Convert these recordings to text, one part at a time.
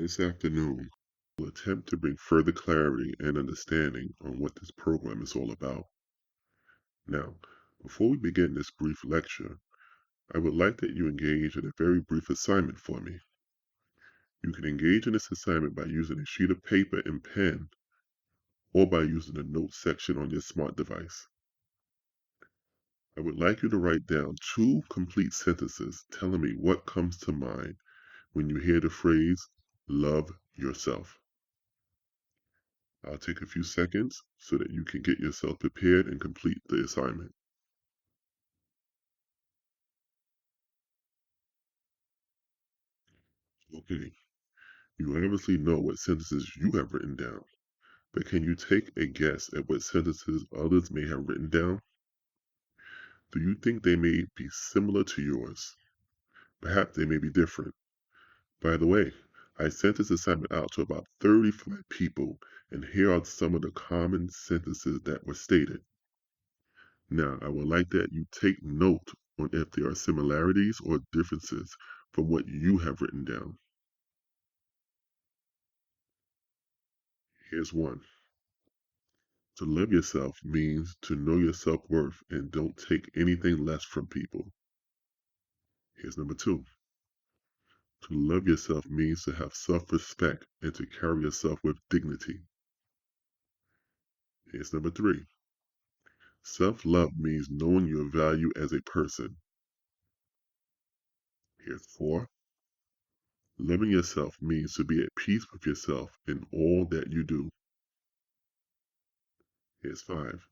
This afternoon, we'll attempt to bring further clarity and understanding on what this program is all about. Now, before we begin this brief lecture, I would like that you engage in a very brief assignment for me. You can engage in this assignment by using a sheet of paper and pen or by using the notes section on your smart device. I would like you to write down 2 complete sentences telling me what comes to mind when you hear the phrase, love yourself. I'll take a few seconds so that you can get yourself prepared and complete the assignment. Okay, you obviously know what sentences you have written down, but can you take a guess at what sentences others may have written down? Do you think they may be similar to yours? Perhaps they may be different. By the way, I sent this assignment out to about 35 people, and here are some of the common sentences that were stated. Now, I would like that you take note on if there are similarities or differences from what you have written down. Here's one. To love yourself means to know your self-worth and don't take anything less from people. Here's number 2. To love yourself means to have self-respect and to carry yourself with dignity. Here's number 3. Self-love means knowing your value as a person. Here's 4. Loving yourself means to be at peace with yourself in all that you do. Here's 5.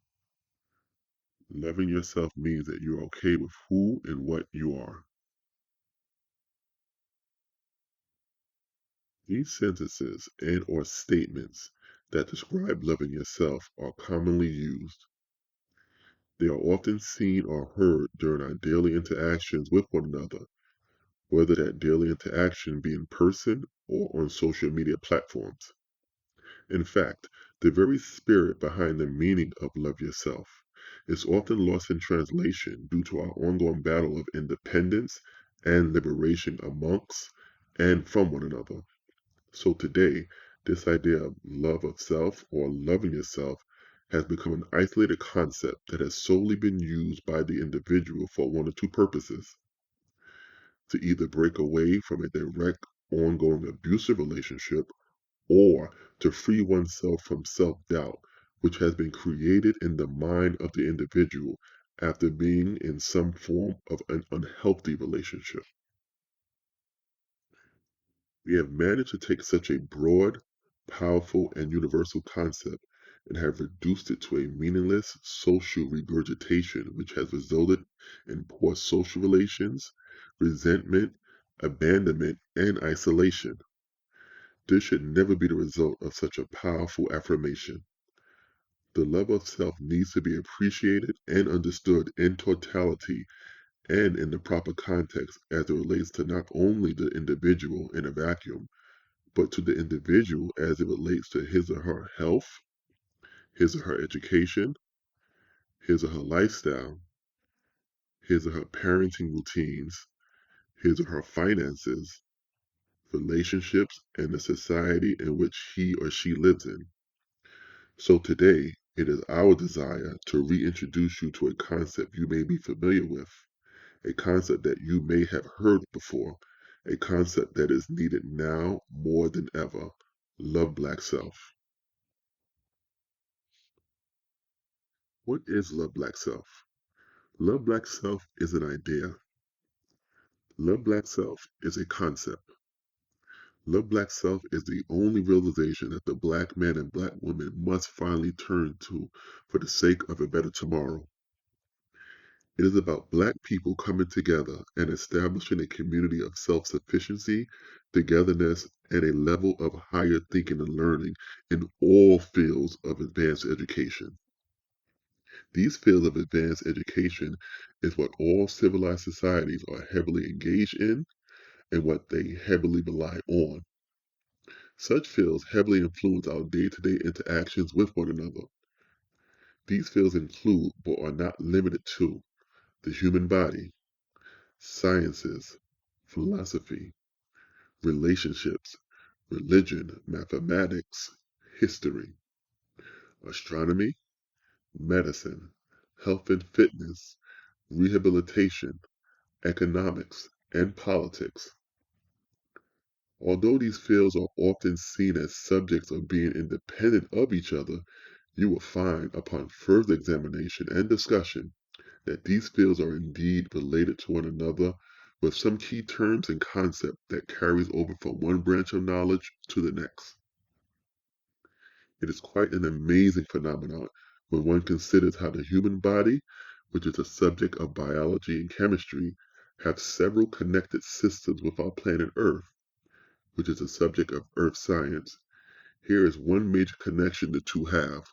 Loving yourself means that you're okay with who and what you are. These sentences and or statements that describe loving yourself are commonly used. They are often seen or heard during our daily interactions with one another, whether that daily interaction be in person or on social media platforms. In fact, the very spirit behind the meaning of love yourself is often lost in translation due to our ongoing battle of independence and liberation amongst and from one another. So today, this idea of love of self or loving yourself has become an isolated concept that has solely been used by the individual for one or two purposes: to either break away from a direct, ongoing abusive relationship or to free oneself from self doubt, which has been created in the mind of the individual after being in some form of an unhealthy relationship. We have managed to take such a broad, powerful, and universal concept and have reduced it to a meaningless social regurgitation, which has resulted in poor social relations, resentment, abandonment, and isolation. This should never be the result of such a powerful affirmation. The love of self needs to be appreciated and understood in totality and in the proper context as it relates to not only the individual in a vacuum, but to the individual as it relates to his or her health, his or her education, his or her lifestyle, his or her parenting routines, his or her finances, relationships, and the society in which he or she lives in. So today, it is our desire to reintroduce you to a concept you may be familiar with, a concept that you may have heard before, a concept that is needed now more than ever: love black self. What is love black self? Love Black Self is an idea. Love Black Self is a concept. Love Black Self is the only realization that the black man and black woman must finally turn to for the sake of a better tomorrow. It is about black people coming together and establishing a community of self-sufficiency, togetherness, and a level of higher thinking and learning in all fields of advanced education. These fields of advanced education is what all civilized societies are heavily engaged in and what they heavily rely on. Such fields heavily influence our day-to-day interactions with one another. These fields include, but are not limited to, the human body, sciences, philosophy, relationships, religion, mathematics, history, astronomy, medicine, health and fitness, rehabilitation, economics, and politics. Although these fields are often seen as subjects of being independent of each other, you will find upon further examination and discussion that these fields are indeed related to one another with some key terms and concepts that carries over from one branch of knowledge to the next. It is quite an amazing phenomenon when one considers how the human body, which is a subject of biology and chemistry, have several connected systems with our planet Earth, which is a subject of earth science. Here is one major connection the two have: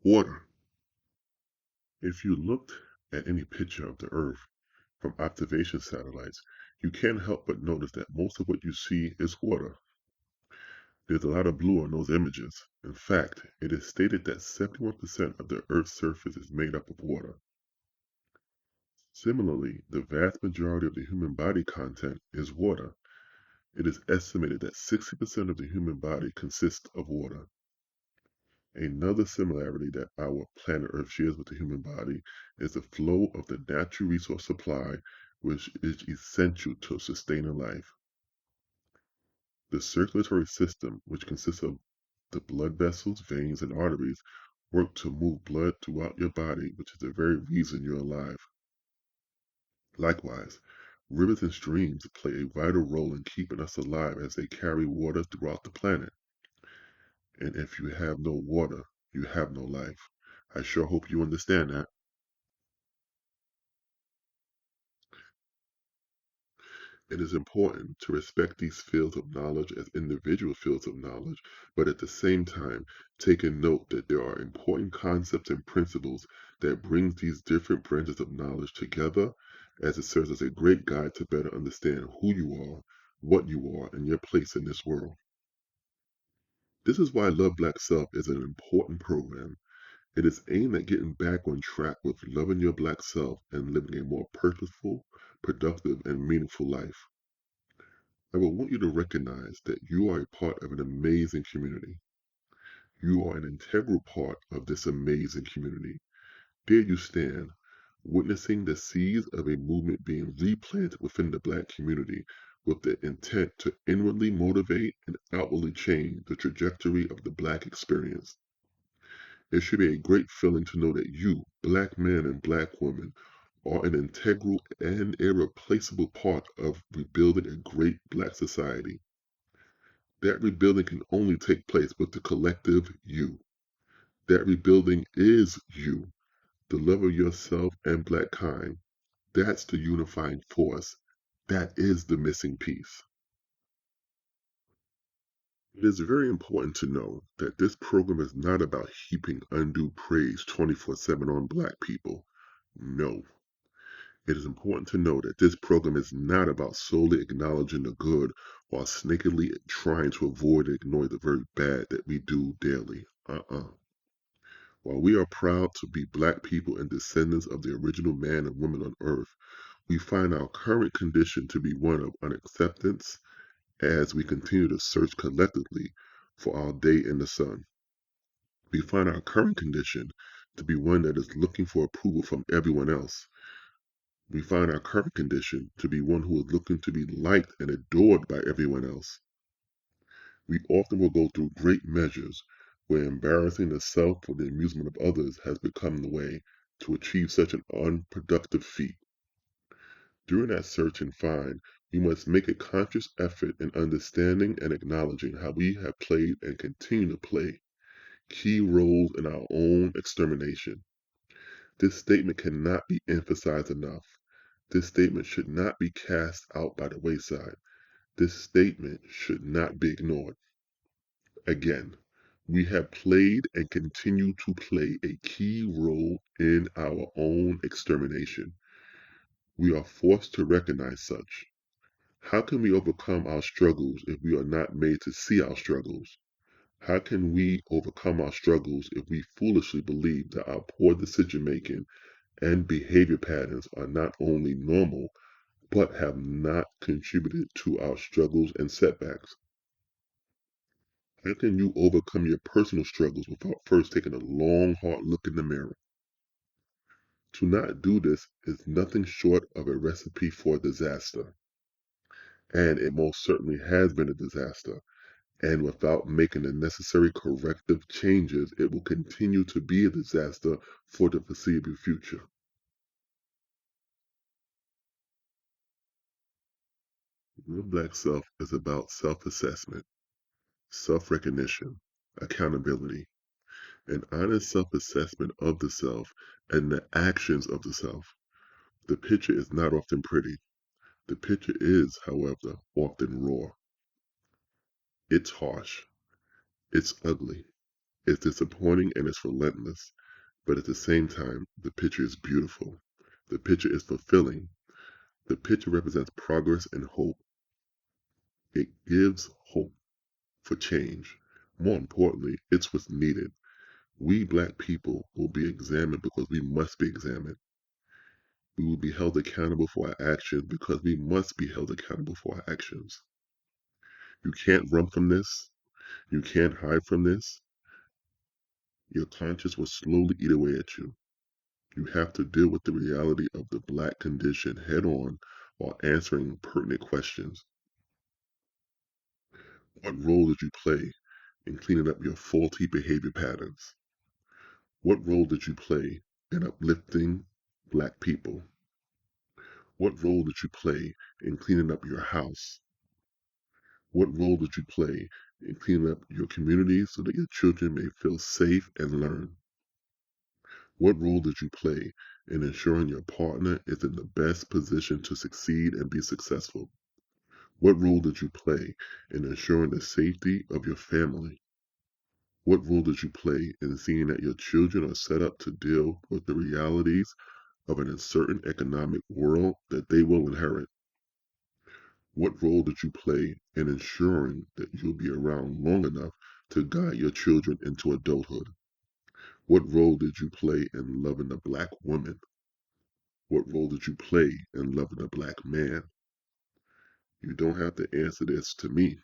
water. If you looked at any picture of the Earth from observation satellites, you can't help but notice that most of what you see is water. There's a lot of blue on those images. In fact, it is stated that 71% of the Earth's surface is made up of water. Similarly, the vast majority of the human body content is water. It is estimated that 60% of the human body consists of water. Another similarity that our planet Earth shares with the human body is the flow of the natural resource supply, which is essential to sustaining life. The circulatory system, which consists of the blood vessels, veins, and arteries, work to move blood throughout your body, which is the very reason you're alive. Likewise, rivers and streams play a vital role in keeping us alive as they carry water throughout the planet. And if you have no water, you have no life. I sure hope you understand that. It is important to respect these fields of knowledge as individual fields of knowledge, but at the same time, taking note that there are important concepts and principles that bring these different branches of knowledge together, as it serves as a great guide to better understand who you are, what you are, and your place in this world. This is why Love Black Self is an important program. It is aimed at getting back on track with loving your black self and living a more purposeful, productive, and meaningful life. I would want you to recognize that you are a part of an amazing community. You are an integral part of this amazing community. There you stand, witnessing the seeds of a movement being replanted within the Black community with the intent to inwardly motivate and outwardly change the trajectory of the Black experience. It should be a great feeling to know that you, Black men and Black women, are an integral and irreplaceable part of rebuilding a great Black society. That rebuilding can only take place with the collective you. That rebuilding is you, the love of yourself and Black kind. That's the unifying force. That is the missing piece. It is very important to know that this program is not about heaping undue praise 24/7 on Black people. No. It is important to know that this program is not about solely acknowledging the good while snakily trying to avoid and ignore the very bad that we do daily. While we are proud to be Black people and descendants of the original man and woman on earth, we find our current condition to be one of unacceptance as we continue to search collectively for our day in the sun. We find our current condition to be one that is looking for approval from everyone else. We find our current condition to be one who is looking to be liked and adored by everyone else. We often will go through great measures where embarrassing the self for the amusement of others has become the way to achieve such an unproductive feat. During that search and find, we must make a conscious effort in understanding and acknowledging how we have played and continue to play key roles in our own extermination. This statement cannot be emphasized enough. This statement should not be cast out by the wayside. This statement should not be ignored. Again, we have played and continue to play a key role in our own extermination. We are forced to recognize such. How can we overcome our struggles if we are not made to see our struggles? How can we overcome our struggles if we foolishly believe that our poor decision making and behavior patterns are not only normal, but have not contributed to our struggles and setbacks? How can you overcome your personal struggles without first taking a long, hard look in the mirror? To not do this is nothing short of a recipe for disaster. And it most certainly has been a disaster. And without making the necessary corrective changes, it will continue to be a disaster for the foreseeable future. Real Black Self is about self assessment, self recognition, accountability, an honest self assessment of the self and the actions of the self. The picture is not often pretty. The picture is, however, often raw. It's harsh. It's ugly. It's disappointing and it's relentless. But at the same time, the picture is beautiful. The picture is fulfilling. The picture represents progress and hope. It gives hope for change. More importantly, it's what's needed. We Black people will be examined because we must be examined. We will be held accountable for our actions because we must be held accountable for our actions. You can't run from this. You can't hide from this. Your conscience will slowly eat away at you. You have to deal with the reality of the Black condition head on while answering pertinent questions. What role did you play in cleaning up your faulty behavior patterns? What role did you play in uplifting Black people? What role did you play in cleaning up your house? What role did you play in cleaning up your community so that your children may feel safe and learn? What role did you play in ensuring your partner is in the best position to succeed and be successful? What role did you play in ensuring the safety of your family? What role did you play in seeing that your children are set up to deal with the realities of an uncertain economic world that they will inherit? What role did you play in ensuring that you'll be around long enough to guide your children into adulthood? What role did you play in loving a Black woman? What role did you play in loving a Black man? You don't have to answer this to me,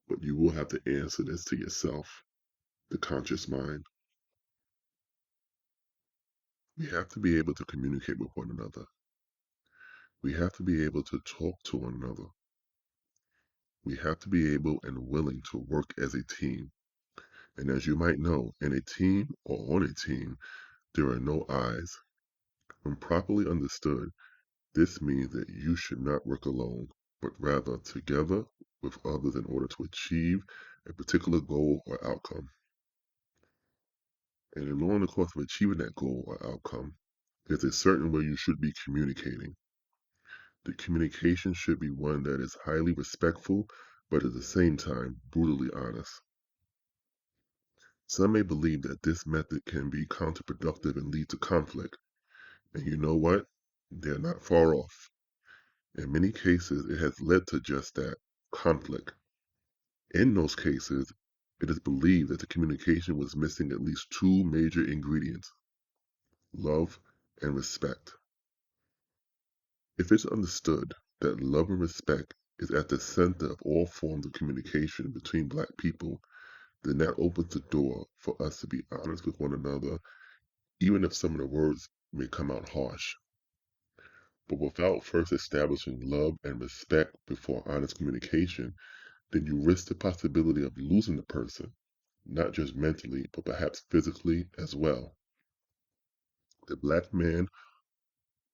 but you will have to answer this to yourself, the conscious mind. We have to be able to communicate with one another. We have to be able to talk to one another. We have to be able and willing to work as a team. And as you might know, in a team or on a team, there are no I's. When properly understood, this means that you should not work alone, but rather together with others in order to achieve a particular goal or outcome. And along the course of achieving that goal or outcome, there's a certain way you should be communicating. The communication should be one that is highly respectful, but at the same time brutally honest. Some may believe that this method can be counterproductive and lead to conflict. And you know what? They're not far off. In many cases, it has led to just that conflict. In those cases, it is believed that the communication was missing at least two major ingredients: love and respect. If it's understood that love and respect is at the center of all forms of communication between Black people, then that opens the door for us to be honest with one another, even if some of the words may come out harsh. But without first establishing love and respect before honest communication, then you risk the possibility of losing the person, not just mentally, but perhaps physically as well. The Black man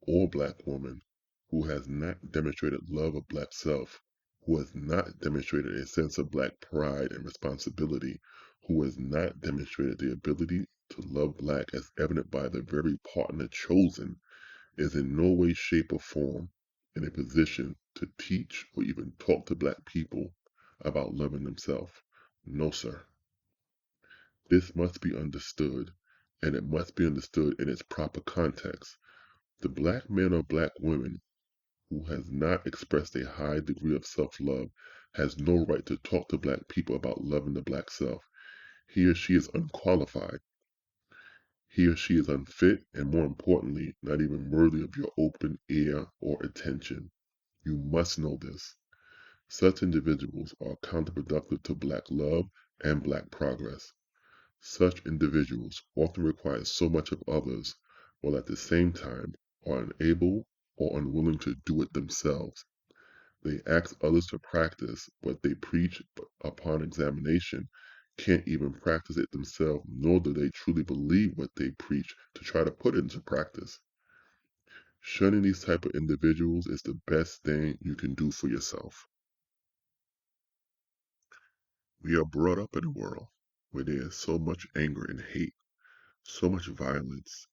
or Black woman who has not demonstrated love of Black self, who has not demonstrated a sense of Black pride and responsibility, who has not demonstrated the ability to love Black as evident by the very partner chosen, is in no way, shape, or form in a position to teach or even talk to Black people about loving themselves. No, sir. This must be understood, and it must be understood in its proper context. The Black man or Black woman who has not expressed a high degree of self-love has no right to talk to Black people about loving the Black self. He or she is unqualified. He or she is unfit, and more importantly, not even worthy of your open ear or attention. You must know this. Such individuals are counterproductive to Black love, and Black progress. Such individuals often require so much of others, while at the same time are unable or unwilling to do it themselves. They ask others to practice what they preach, but upon examination can't even practice it themselves, nor do they truly believe what they preach to try to put it into practice. Shunning these type of individuals is the best thing you can do for yourself. We are brought up in a world where there is so much anger and hate, so much violence,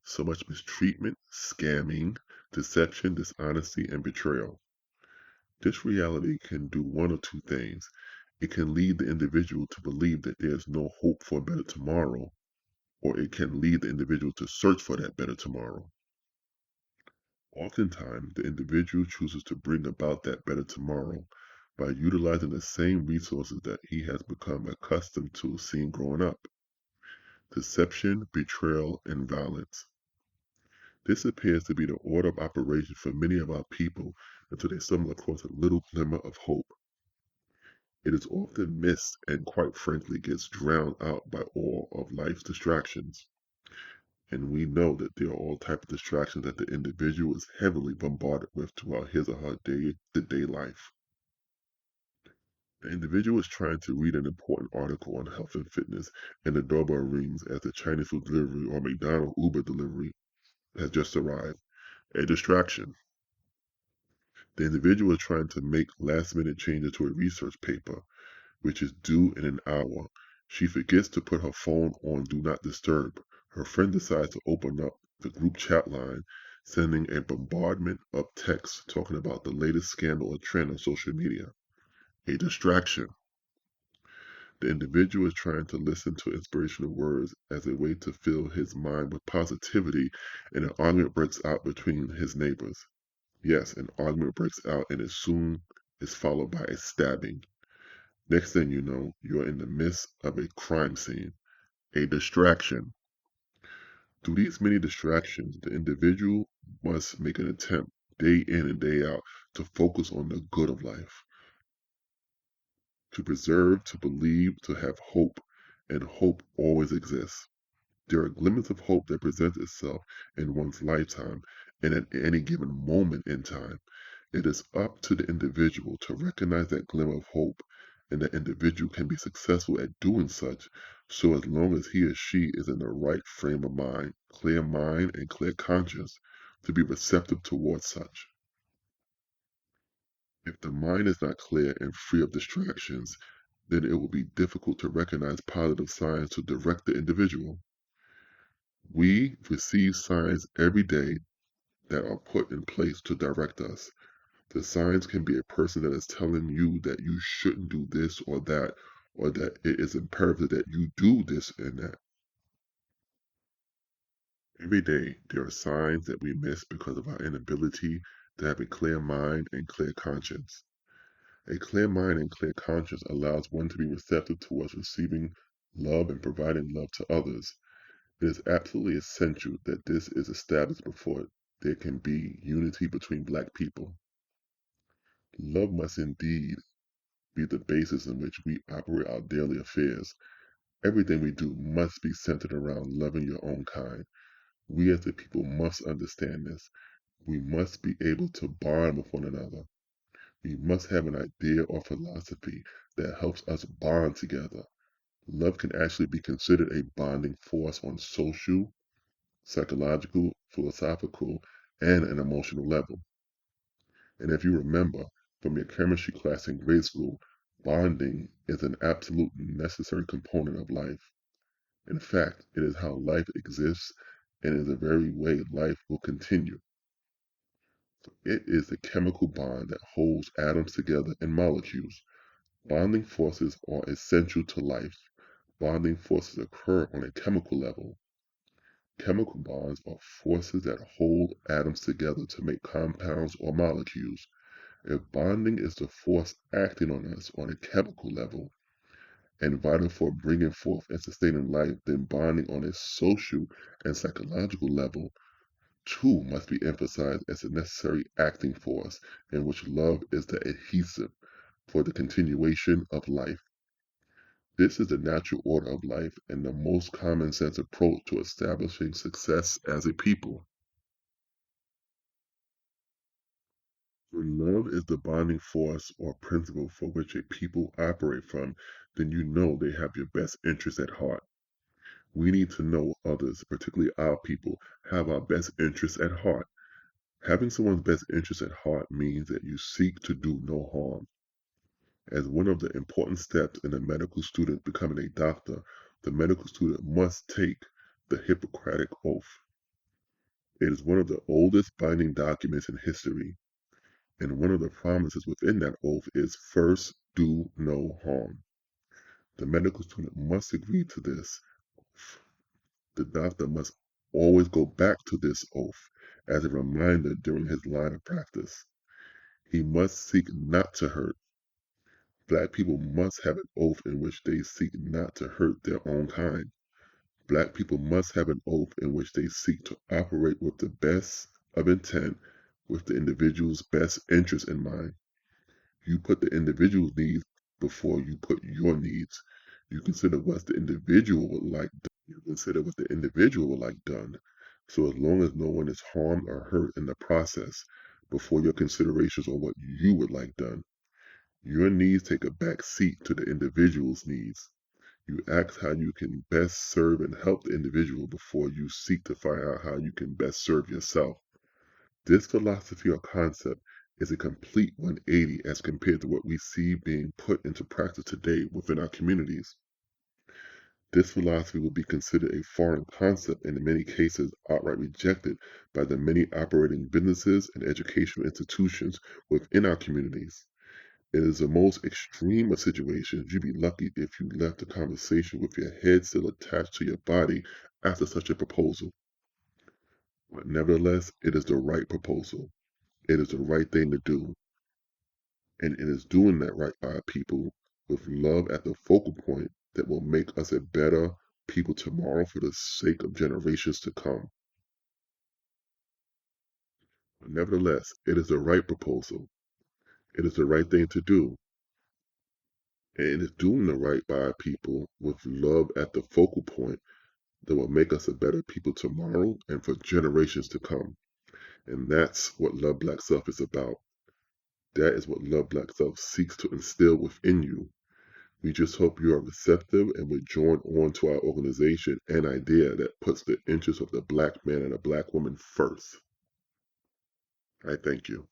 so much mistreatment, scamming, deception, dishonesty, and betrayal. This reality can do one or two things. It can lead the individual to believe that there is no hope for a better tomorrow, or it can lead the individual to search for that better tomorrow. Oftentimes, the individual chooses to bring about that better tomorrow by utilizing the same resources that he has become accustomed to seeing growing up: deception, betrayal, and violence. This appears to be the order of operation for many of our people until they stumble across a little glimmer of hope. It is often missed and, quite frankly, gets drowned out by all of life's distractions. And we know that there are all types of distractions that the individual is heavily bombarded with throughout his or her day-to-day life. The individual is trying to read an important article on health and fitness, and the doorbell rings as the Chinese food delivery or McDonald's Uber delivery has just arrived. A distraction. The individual is trying to make last-minute changes to a research paper, which is due in an hour. She forgets to put her phone on Do Not Disturb. Her friend decides to open up the group chat line, sending a bombardment of texts talking about the latest scandal or trend on social media. A distraction. The individual is trying to listen to inspirational words as a way to fill his mind with positivity, and an argument breaks out between his neighbors. Yes, an argument breaks out, and it soon is followed by a stabbing. Next thing you know, you're in the midst of a crime scene. A distraction. Through these many distractions, the individual must make an attempt, day in and day out, to focus on the good of life, to preserve, to believe, to have hope, and hope always exists. There are glimmers of hope that presents itself in one's lifetime and at any given moment in time. It is up to the individual to recognize that glimmer of hope, and that individual can be successful at doing such, so as long as he or she is in the right frame of mind and clear conscience to be receptive towards such. If the mind is not clear and free of distractions, then it will be difficult to recognize positive signs to direct the individual. We receive signs every day that are put in place to direct us. The signs can be a person that is telling you that you shouldn't do this or that it is imperative that you do this and that. Every day, there are signs that we miss because of our inability to have a clear mind and clear conscience. A clear mind and clear conscience allows one to be receptive towards receiving love and providing love to others. It is absolutely essential that this is established before there can be unity between Black people. Love must indeed be the basis in which we operate our daily affairs. Everything we do must be centered around loving your own kind. We as the people must understand this. We must be able to bond with one another. We must have an idea or philosophy that helps us bond together. Love can actually be considered a bonding force on social, psychological, philosophical, and an emotional level. And if you remember from your chemistry class in grade school, bonding is an absolute necessary component of life. In fact, it is how life exists and is the very way life will continue. It is the chemical bond that holds atoms together in molecules. Bonding forces are essential to life. Bonding forces occur on a chemical level. Chemical bonds are forces that hold atoms together to make compounds or molecules. If bonding is the force acting on us on a chemical level and vital for bringing forth and sustaining life, then bonding on a social and psychological level too must be emphasized as a necessary acting force in which love is the adhesive for the continuation of life. This is the natural order of life and the most common sense approach to establishing success as a people. When love is the bonding force or principle for which a people operate from, then you know they have your best interest at heart. We need to know others, particularly our people, have our best interests at heart. Having someone's best interests at heart means that you seek to do no harm. As one of the important steps in a medical student becoming a doctor, the medical student must take the Hippocratic Oath. It is one of the oldest binding documents in history, and one of the promises within that oath is first, do no harm. The medical student must agree to this. The doctor must always go back to this oath as a reminder during his line of practice. He must seek not to hurt. Black people must have an oath in which they seek not to hurt their own kind. Black people must have an oath in which they seek to operate with the best of intent, with the individual's best interest in mind. You put the individual's needs before you put your needs. You consider what the individual would like done. You consider what the individual would like done. So as long as no one is harmed or hurt in the process, before your considerations on what you would like done, your needs take a back seat to the individual's needs. You ask how you can best serve and help the individual before you seek to find out how you can best serve yourself. This philosophy or concept is a complete 180 as compared to what we see being put into practice today within our communities. This philosophy would be considered a foreign concept and in many cases outright rejected by the many operating businesses and educational institutions within our communities. It is the most extreme of situations. You'd be lucky if you left the conversation with your head still attached to your body after such a proposal. But nevertheless, it is the right proposal. It is the right thing to do. And it is doing that right by our people with love at the focal point that will make us a better people tomorrow for the sake of generations to come. But nevertheless, it is the right proposal. It is the right thing to do. And it is doing the right by our people with love at the focal point that will make us a better people tomorrow and for generations to come. And that's what Love Black Self is about. That is what Love Black Self seeks to instill within you. We just hope you are receptive and will join on to our organization and idea that puts the interests of the black man and the black woman first. I thank you.